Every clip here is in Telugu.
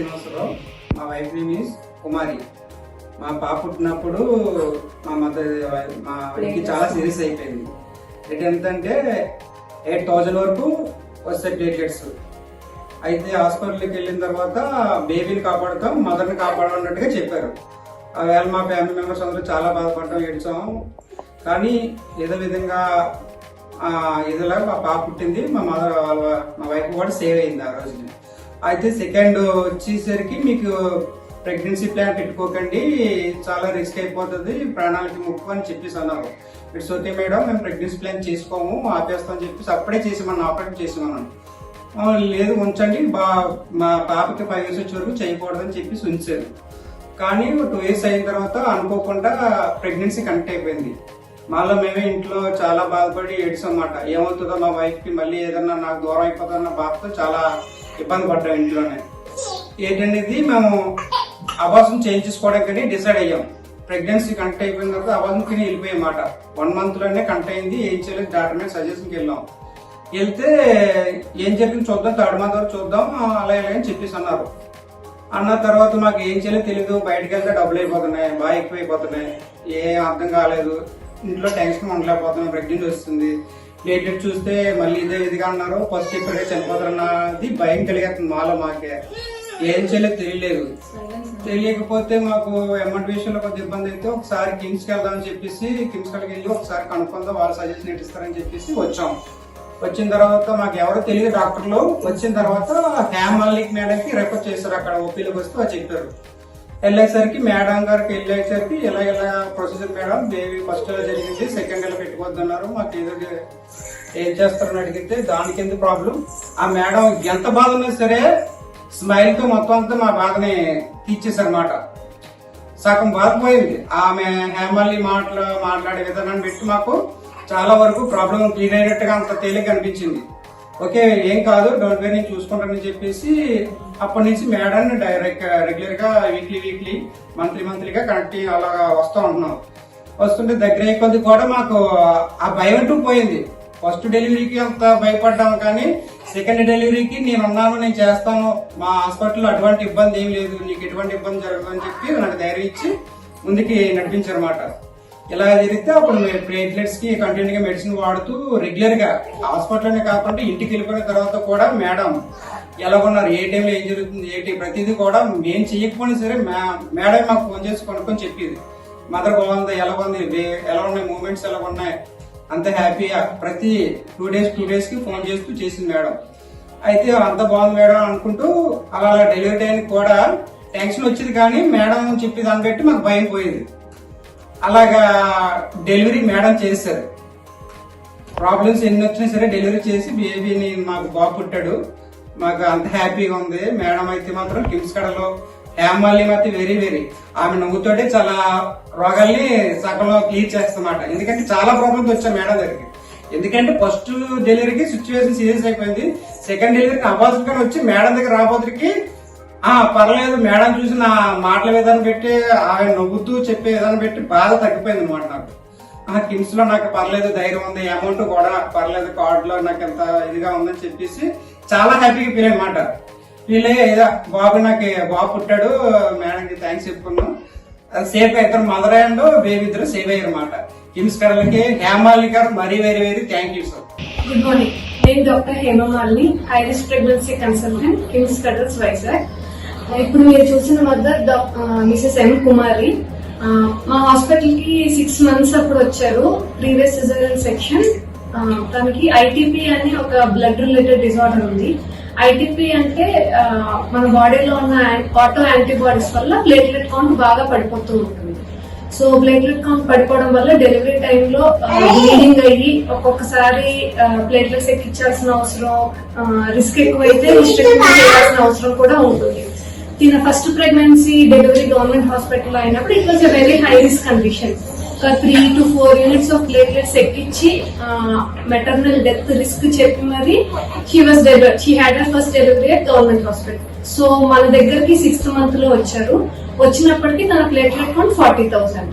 శ్రీనివాసరావు. మా వైఫ్ నేమ్ ఈజ్ కుమారి. మా పాప పుట్టినప్పుడు మా వాడికి చాలా సీరియస్ అయిపోయింది. ఇది ఎంతంటే 8,000 వరకు వస్తాయి ప్లేట్లెట్స్. అయితే హాస్పిటల్కి వెళ్ళిన తర్వాత బేబీని కాపాడుతాం, మదర్ని కాపాడన్నట్టుగా చెప్పారు. ఆవేళ మా ఫ్యామిలీ మెంబర్స్ అందరూ చాలా బాధపడ్డాం, ఏడ్చాము. కానీ ఏదో విధంగా ఇదిలా మా పాప పుట్టింది. మా వైఫ్ కూడా సేవ్ అయింది ఆ రోజుని. అయితే సెకండ్ వచ్చేసరికి మీకు ప్రెగ్నెన్సీ ప్లాన్ పెట్టుకోకండి, చాలా రిస్క్ అయిపోతుంది, ప్రాణాలకి ముప్పు అని చెప్పేసి అన్నారు. ఇట్స్ ఓకే మేడం, మేము ప్రెగ్నెన్సీ ప్లాన్ చేసుకోము, ఆపేస్తామని చెప్పేసి అప్పుడే చేసామన్నాను, ఆపరేట్ చేసామన్నాను. లేదు ఉంచండి, మా పాపకి 5 years వచ్చే వరకు చేయకూడదని చెప్పేసి ఉంచారు. కానీ 2 years అయిన తర్వాత అనుకోకుండా ప్రెగ్నెన్సీ కనెక్ట్ అయిపోయింది. మళ్ళీ మేమే ఇంట్లో చాలా బాధపడి ఏడ్చామన్నమాట. ఏమవుతుందో మా వైఫ్కి, మళ్ళీ ఏదన్నా నాకు దూరం అయిపోతుందన్న బాధతో చాలా ఇబ్బంది పడ్డాం ఇంట్లోనే. ఏంటనేది మేము అబార్షన్ చేయించుకోవడానికి డిసైడ్ అయ్యాం. ప్రెగ్నెన్సీ కనెక్ట్ అయిపోయిన తర్వాత అబార్షన్కి వెళ్ళిపోయామాట. 1 month లోనే కనెక్ట్ అయింది. ఏం చేయలేదు, డాక్టర్ మీద సజెషన్కి వెళ్ళాం. వెళ్తే ఏం జరిగింది చూద్దాం, 3rd month వరకు చూద్దాం అలా అని చెప్పేసి అన్నారు. అన్న తర్వాత మాకు ఏం చేయలేదు తెలియదు. బయటకు వెళ్తే డబ్బులు అయిపోతున్నాయి, బాగా ఎక్కువైపోతున్నాయి, ఏం అర్థం కాలేదు. ఇంట్లో టెన్షన్ ఉండలేకపోతున్నాం, ప్రెగ్నెంట్ వస్తుంది. ప్లేట్లెట్ చూస్తే మళ్ళీ ఇదే విధిగా అన్నారు, ఫస్ట్ ఇక్కడే చనిపోతారన్నది భయం కలిగేస్తుంది మాకే. ఏం చేయలేదు తెలియలేదు. తెలియకపోతే మాకు అమౌంట్ విషయంలో కొంచెం ఇబ్బంది అయితే ఒకసారి కిమ్స్కి వెళ్దామని చెప్పేసి కిమ్స్కి వెళ్ళి ఒకసారి కనుక్కుందాం, వాళ్ళు సజెషన్ ఇస్తారని చెప్పేసి వచ్చాం. వచ్చిన తర్వాత మాకు ఎవరో తెలియదు డాక్టర్లు. వచ్చిన తర్వాత హేమల్లిక్ మేడంకి రెఫర్ చేశారు. అక్కడ ఓపీలోకి వస్తే చెప్పారు. వెళ్ళేసరికి మేడం గారికి వెళ్ళేసరికి ఇలా ప్రొసీజర్ మేడం, బేబీ ఫస్ట్ ఎలా జరిగింది, సెకండ్ ఎలా పెట్టుకోవద్దన్నారు. మాకు ఏదో ఏం చేస్తారని అడిగితే దానికి ఎందుకు ప్రాబ్లం. ఆ మేడం ఎంత బాధ ఉన్నా సరే స్మైల్ తో మొత్తం అంతా మా బాధని తీర్చేశారన్నమాట. సగం బాధ పోయింది. ఆమె హేమల్లి మాట్లాడే విధానాన్ని పెట్టి మాకు చాలా వరకు ప్రాబ్లం క్లియర్ అయినట్టుగా అంత తేలిక అనిపించింది. ఓకే ఏం కాదు, డోంట్ వరీ, నేను చూసుకుంటానని చెప్పేసి అప్పటి నుంచి మేడాన్ని రెగ్యులర్ గా వీక్లీ మంత్లీగా కనెక్ట్ అలాగా వస్తూ ఉంటున్నాం. వస్తుంటే దగ్గర అయ్యే కొద్ది కూడా మాకు ఆ భయం అంటూ పోయింది. ఫస్ట్ డెలివరీకి అంత భయపడ్డాము, కానీ సెకండ్ డెలివరీకి నేనున్నాను, నేను చేస్తాను, మా హాస్పిటల్లో అటువంటి ఇబ్బంది ఏం లేదు, నీకు ఎటువంటి ఇబ్బంది జరగదు అని చెప్పి నాకు ధైర్యం ఇచ్చి ముందుకి నడిపించారన్నమాట. ఇలా జరిగితే అప్పుడు ప్లేట్లెట్స్ కి కంటిన్యూగా మెడిసిన్ వాడుతూ రెగ్యులర్ గా హాస్పిటల్లోనే కాకుండా ఇంటికి వెళ్ళిపోయిన తర్వాత కూడా మేడం ఎలా ఉన్నారు, ఏ టైంలో ఏం జరుగుతుంది, ఏంటి ప్రతిదీ కూడా మేము చేయకపోయినా సరే మేడం మాకు ఫోన్ చేసి కొనుక్కొని చెప్పేది. మదర్ బాగుంది, ఎలా ఉంది, ఎలా ఉన్నాయి మూమెంట్స్, ఎలా ఉన్నాయి, అంత హ్యాపీగా ప్రతి 2 days కి ఫోన్ చేస్తూ చేసింది మేడం. అయితే అంత బాగుంది మేడం అనుకుంటూ అలా డెలివరీ టైంకి కూడా టెన్షన్ వచ్చేది, కానీ మేడం చెప్పి దాన్ని బట్టి మాకు భయం పోయేది. అలాగా డెలివరీ మేడం చేశారు. ప్రాబ్లమ్స్ ఎన్ని వచ్చినా సరే డెలివరీ చేసి బేబీని మాకు బాగా పుట్టాడు. మాకు అంత హ్యాపీగా ఉంది. మేడం అయితే మాత్రం కిమ్స్ కడలో హేమల్లి అయితే వెరీ ఆమె నవ్వుతోటే చాలా రోగాల్ని సగంలో క్లియర్ చేస్తామాట. ఎందుకంటే చాలా ప్రాబ్లమ్స్ వచ్చాయి మేడం దగ్గరికి. ఎందుకంటే ఫస్ట్ డెలివరీకి సిచ్యువేషన్ సీరియస్ అయిపోయింది. సెకండ్ డెలివరీకి అవ్వాల్సిన వచ్చి మేడం దగ్గర రాబోతుకి పర్లేదు, మేడం చూసి నా మాటల విధానం పెట్టి ఆయన నవ్వుతూ చెప్పే విధానం పెట్టి బాధ తగ్గిపోయింది అనమాట. నాకు కిమ్స్ లో నాకు పర్లేదు, ధైర్యం ఉంది, అమౌంట్ కూడా పర్లేదు, కార్డులో నాకు ఎంత ఇదిగా ఉందని చెప్పేసి చాలా హ్యాపీగా ఫీల్ అనమాట. ఫీల్ అయ్యే బాబు నాకు బాబు పుట్టాడు, మేడంకి థ్యాంక్స్ చెప్పుకున్నాం. సేఫ్ గా ఇద్దరు మదర్ అండ్ బేబీ ఇద్దరు సేవ్ అయ్యారు అనమాట. కిమ్స్ కడలకి హేమల్లి గారు very thank you sir. Good morning, నేను doctor Hemamalini, high risk pregnancy consultant, KIMS cuddles, Vizag. ఇప్పుడు మీరు చూసిన మదర్ మిసెస్ ఎం కుమారి. మా హాస్పిటల్ కి 6 months అప్పుడు వచ్చారు. Previous caesarean section. తనకి ఐటీపీ అని ఒక బ్లడ్ రిలేటెడ్ డిజార్డర్ ఉంది. ఐటీపీ అంటే మన బాడీలో ఉన్న ఆటో యాంటీబాడీస్ వల్ల ప్లేట్లెట్ కౌంట్ బాగా పడిపోతూ ఉంటుంది. సో ప్లేట్లెట్ కౌంట్ పడిపోవడం వల్ల డెలివరీ టైంలో బ్లీడింగ్ అయ్యి ఒక్కొక్కసారి ప్లేట్లెట్స్ ఎక్కించాల్సిన అవసరం, రిస్క్ ఎక్కువైతే రిస్ట్రిక్ట్ చేయాల్సిన అవసరం కూడా ఉంటుంది. తిన first pregnancy delivery government hospital అయినప్పుడు it was a very high risk condition. 3 to 4 units of platelets ఎక్కించి మెటర్నల్ డెత్ రిస్క్ చెప్పి మరి she had her first delivery at government hospital. So మన దగ్గరికి 6th month లో వచ్చారు. వచ్చినప్పటికీ తన ప్లేట్లెట్ కౌంట్ 40,000.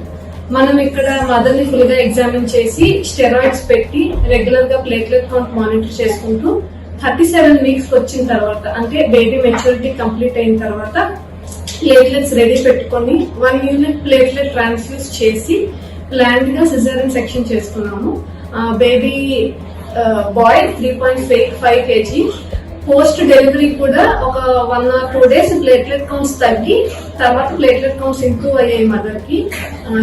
మనం ఇక్కడ మదర్ ని ఫుల్ గా ఎగ్జామిన్ చేసి స్టెరాయిడ్స్ పెట్టి రెగ్యులర్ గా ప్లేట్లెట్ కౌంట్ మానిటర్ చేసుకుంటూ 37 వీక్స్ వచ్చిన తర్వాత అంటే బేబీ మెచ్యూరిటీ కంప్లీట్ అయిన తర్వాత ప్లేట్లెట్స్ రెడీ పెట్టుకొని 1 యూనిట్ ప్లేట్లెట్ ట్రాన్స్ఫ్యూజ్ చేసి ప్లాంట్ గా సిజేరియన్ సెక్షన్ చేసుకున్నాము. Baby bye 3.5 kg. Post delivery కూడా ఒక 1 or 2 days ప్లేట్లెట్ కౌంట్స్ తగ్గి తర్వాత ప్లేట్లెట్ కౌంట్స్ ఇంప్రూవ్ అయ్యాయి మదర్ కి.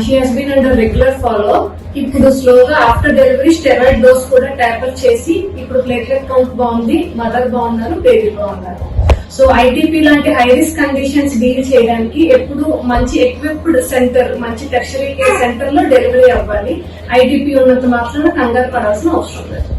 She has been under regular follow. ఇప్పుడు స్లోగా ఆఫ్టర్ డెలివరీ స్టెరాయిడ్ డోస్ కూడా ట్యాపర్ చేసి ఇప్పుడు ప్లేట్లెట్ కౌంట్ బాగుంది, మదర్ బాగున్నారు, బేబీ బాగున్నారు. సో ఐటీపీ లాంటి హై రిస్క్ కండిషన్స్ డీల్ చేయడానికి ఎప్పుడు మంచి ఎక్విప్డ్ సెంటర్, మంచి టెర్షరీ కేర్ సెంటర్ లో డెలివరీ అవ్వాలి. ఐటీపీ ఉన్నంత మాత్రాన కంగారు పడాల్సిన అవసరం లేదు.